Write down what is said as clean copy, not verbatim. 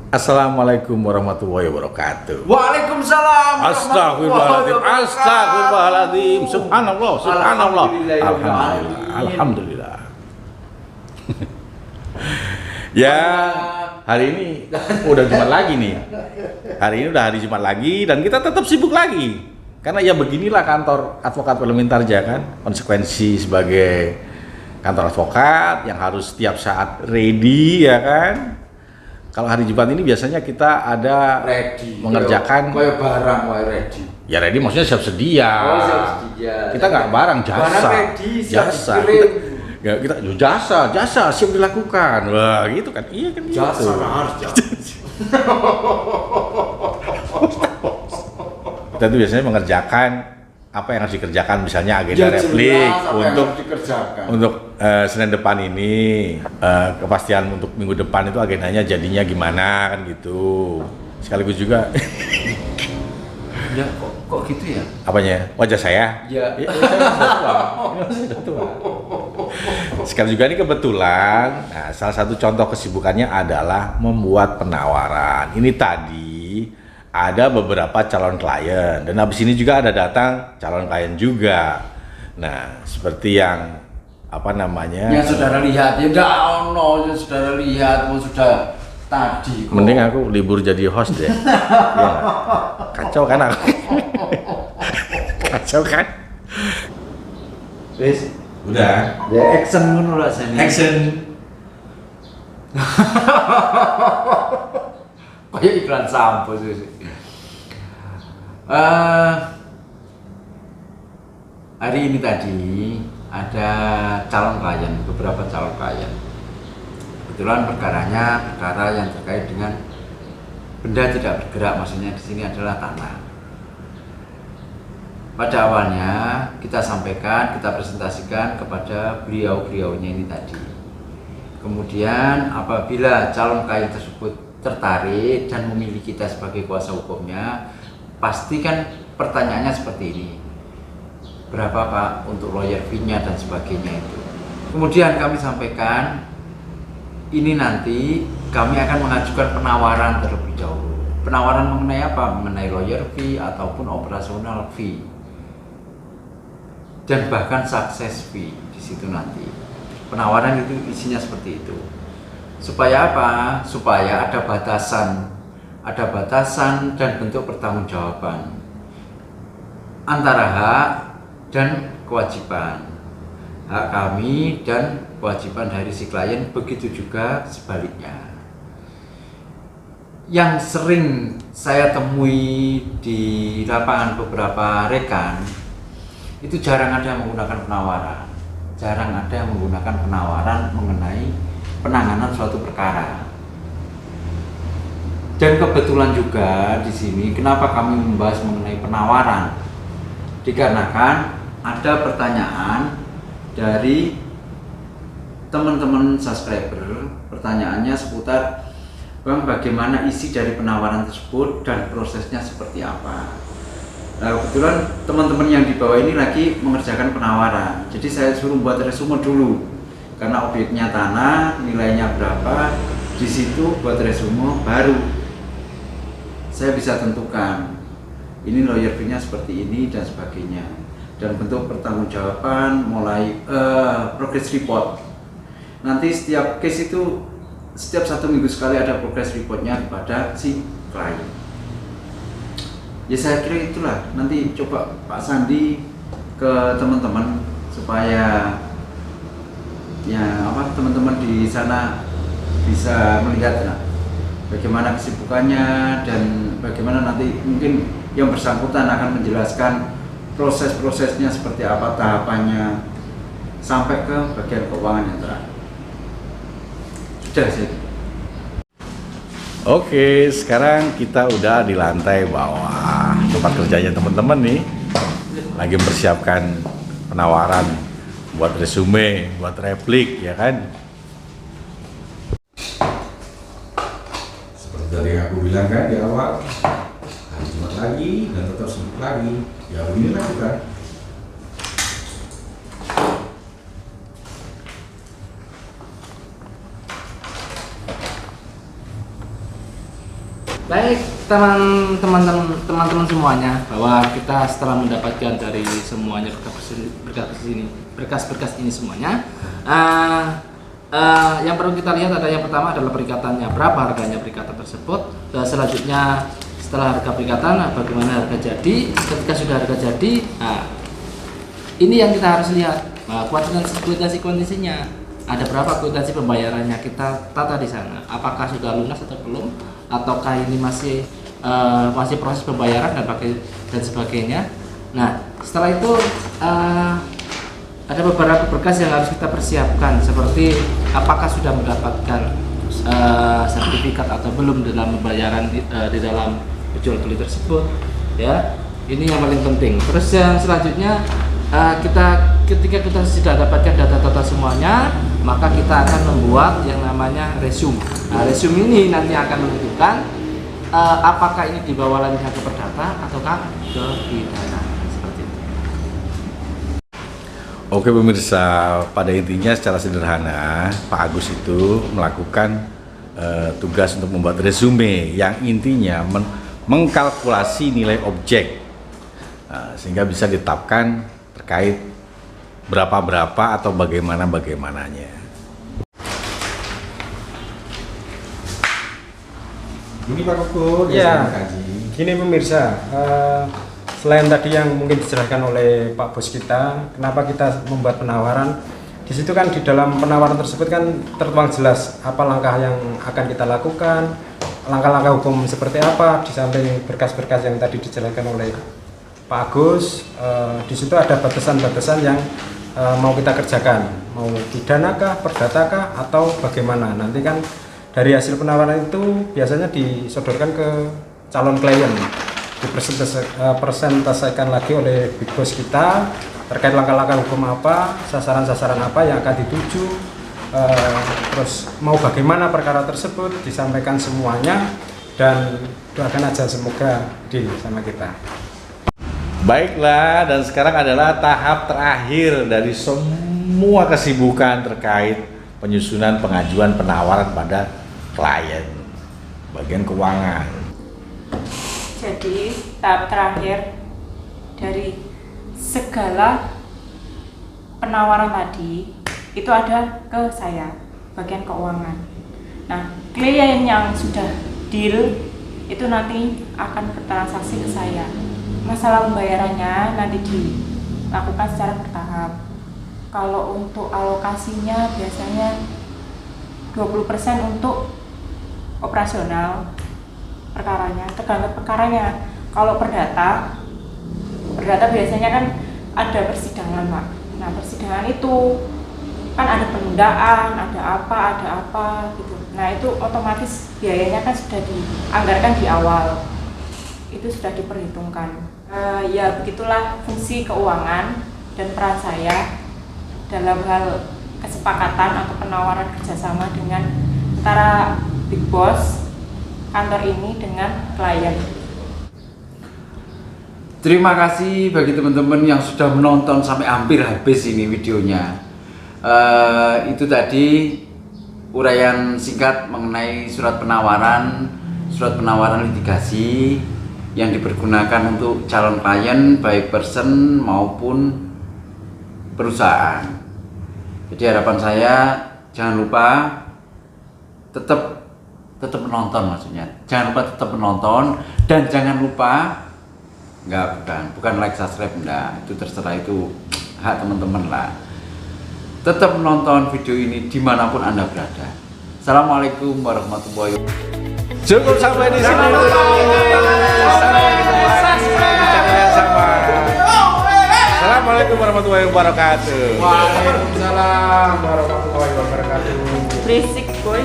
Assalamualaikum warahmatullahi wabarakatuh. Waalaikumsalam. Astagfirullahaladzim. Astagfirullahaladzim. Subhanallah. Subhanallah. Alhamdulillah. Alhamdulillah. Ya, hari ini udah Jumat lagi nih. Hari ini udah hari Jumat lagi dan kita tetap sibuk lagi. Karena ya beginilah kantor advokat Parlementarja kan. Konsekuensi sebagai kantor advokat yang harus setiap saat ready ya kan. Kalau hari Jumat ini biasanya kita ada ready, mengerjakan kayak barang ready. Ya ready maksudnya siap sedia. Oh, siap sedia. Kita nggak barang jasa. Barang ready, siap jasa. dikirim. Kita jasa siap dilakukan. Wah, gitu kan. Iya kan gitu. Jasa harus jasa. Kita tuh biasanya mengerjakan apa yang harus dikerjakan, misalnya agenda replik untuk Senin depan ini, kepastian untuk minggu depan itu agendanya jadinya gimana kan gitu. Sekaligus juga Ya kok gitu ya? apanya? Wajah saya? Ya. Saya sudah tua. Sekali juga ini kebetulan, nah, salah satu contoh kesibukannya adalah membuat penawaran. Ini tadi ada beberapa calon klien dan habis ini juga ada datang calon klien juga. Nah, seperti yang apa namanya? Yang saudara lihat ya enggak ono, yang saudara lihat sudah tadi kok. Mending aku libur jadi host deh. Ya, kacau kan aku. Kacau kan? Wis, Udah. ya action ngono rasane. Action. Kayak iklan sampo sih. Hari ini tadi ada calon klien, beberapa calon klien. Kebetulan perkaranya perkara yang terkait dengan benda tidak bergerak, maksudnya di sini adalah tanah. Pada awalnya kita sampaikan, kita presentasikan kepada beliau-beliaunya ini tadi. Kemudian apabila calon klien tersebut tertarik dan memilih kita sebagai kuasa hukumnya, pastikan pertanyaannya seperti ini. Berapa Pak untuk lawyer fee-nya dan sebagainya itu. Kemudian kami sampaikan, ini nanti kami akan mengajukan penawaran terlebih dahulu. Penawaran mengenai apa? Mengenai lawyer fee ataupun operasional fee. Dan bahkan success fee di situ nanti. Penawaran itu isinya seperti itu. Supaya apa? Supaya ada batasan dan bentuk pertanggungjawaban antara hak dan kewajiban, hak kami dan kewajiban dari si klien, begitu juga sebaliknya. Yang sering saya temui di lapangan beberapa rekan itu jarang ada yang menggunakan penawaran, jarang ada yang menggunakan penawaran mengenai penanganan suatu perkara. Dan kebetulan juga di sini kenapa kami membahas mengenai penawaran? Dikarenakan ada pertanyaan dari teman-teman subscriber. Pertanyaannya seputar, Bang, bagaimana isi dari penawaran tersebut dan prosesnya seperti apa? Nah, kebetulan teman-teman yang di bawah ini lagi mengerjakan penawaran. Jadi saya suruh buat resume dulu. Karena objeknya tanah, nilainya berapa, di situ buat resume baru saya bisa tentukan ini lawyer fee-nya seperti ini dan sebagainya, dan bentuk pertanggungjawaban mulai progress report. Nanti setiap case itu setiap 1 minggu sekali ada progress reportnya kepada si klien. Ya saya kira itulah, nanti coba Pak Sandi ke teman-teman supaya ya apa teman-teman di sana bisa melihat ya, bagaimana kesibukannya dan bagaimana nanti mungkin yang bersangkutan akan menjelaskan proses-prosesnya seperti apa, tahapannya sampai ke bagian keuangan yang terakhir. Sudah sih. Oke, sekarang kita udah di lantai bawah tempat kerjanya teman-teman nih, lagi mempersiapkan penawaran buat resume, buat replik ya kan. Seperti tadi yang aku bilang kan di awal, hari Jumat lagi dan tetap sibuk lagi. Ya beginilah kita. Baik teman-teman semuanya, bahwa kita setelah mendapatkan dari semuanya berkas-berkas ini semuanya, yang perlu kita lihat ada yang pertama adalah perikatannya, berapa harganya perikatan tersebut. Selanjutnya setelah harga perikatan, bagaimana harga jadi. Ketika sudah harga jadi, ini yang kita harus lihat, kuitansi kondisinya. Ada berapa kuitansi pembayarannya, kita tata di sana. Apakah sudah lunas atau belum, ataukah ini masih proses pembayaran dan sebagainya. Nah, setelah itu ada beberapa berkas yang harus kita persiapkan, seperti apakah sudah mendapatkan sertifikat atau belum dalam pembayaran di dalam jual beli tersebut, ya. Ini yang paling penting. Terus yang selanjutnya, ketika kita sudah dapatkan data-data semuanya, maka kita akan membuat yang namanya resume. Nah, resume ini nanti akan menentukan apakah ini dibawa lanjutnya ke perdata ataukah ke pidana, seperti itu. Oke pemirsa, pada intinya secara sederhana Pak Agus itu melakukan tugas untuk membuat resume yang intinya mengkalkulasi nilai objek, sehingga bisa ditetapkan terkait berapa atau bagaimananya. Ini Pak Kuku, ya, gini pemirsa, selain tadi yang mungkin dijelaskan oleh Pak Bos kita, kenapa kita membuat penawaran, di situ kan di dalam penawaran tersebut kan tertuang jelas apa langkah yang akan kita lakukan, langkah-langkah hukum seperti apa, di samping berkas-berkas yang tadi dijelaskan oleh Pak Agus. Di situ ada batasan-batasan yang mau kita kerjakan, mau pidanakah, perdatakah, atau bagaimana. Nanti kan dari hasil penawaran itu biasanya disodorkan ke calon klien, dipresentasikan lagi oleh big boss kita terkait langkah-langkah hukum apa, sasaran-sasaran apa yang akan dituju, terus mau bagaimana perkara tersebut, disampaikan semuanya, dan doakan aja semoga deal sama kita. Baiklah, dan sekarang adalah tahap terakhir dari semua kesibukan terkait penyusunan pengajuan penawaran pada klien, bagian keuangan. Jadi tahap terakhir dari segala penawaran tadi itu ada ke saya, bagian keuangan. Nah, klien yang sudah deal itu nanti akan bertransaksi ke saya. Masalah pembayarannya nanti dilakukan secara bertahap. Kalau untuk alokasinya biasanya 20% untuk operasional perkaranya, tergantung perkaranya. Kalau perdata biasanya kan ada persidangan, Pak. Nah, persidangan itu kan ada penundaan, ada apa gitu. Nah, itu otomatis biayanya kan sudah dianggarkan di awal. Itu sudah diperhitungkan. Ya begitulah fungsi keuangan dan peran saya dalam hal kesepakatan atau penawaran kerjasama dengan antara big boss kantor ini dengan klien. Terima kasih bagi teman-teman yang sudah menonton sampai hampir habis ini videonya. Itu tadi uraian singkat mengenai surat penawaran litigasi yang dipergunakan untuk calon klien baik person maupun perusahaan. Jadi harapan saya jangan lupa tetap menonton, maksudnya jangan lupa tetap menonton, dan jangan lupa bukan like, subscribe, enggak, itu terserah, itu hak teman-teman lah. Tetap menonton video ini dimanapun Anda berada. Assalamualaikum warahmatullahi wabarakatuh. Cukup sampai di sini dulu. Sampai ketemu lagi di channel yang sama. Assalamualaikum warahmatullahi wabarakatuh. Waalaikumsalam warahmatullahi wabarakatuh. Berisik, boy.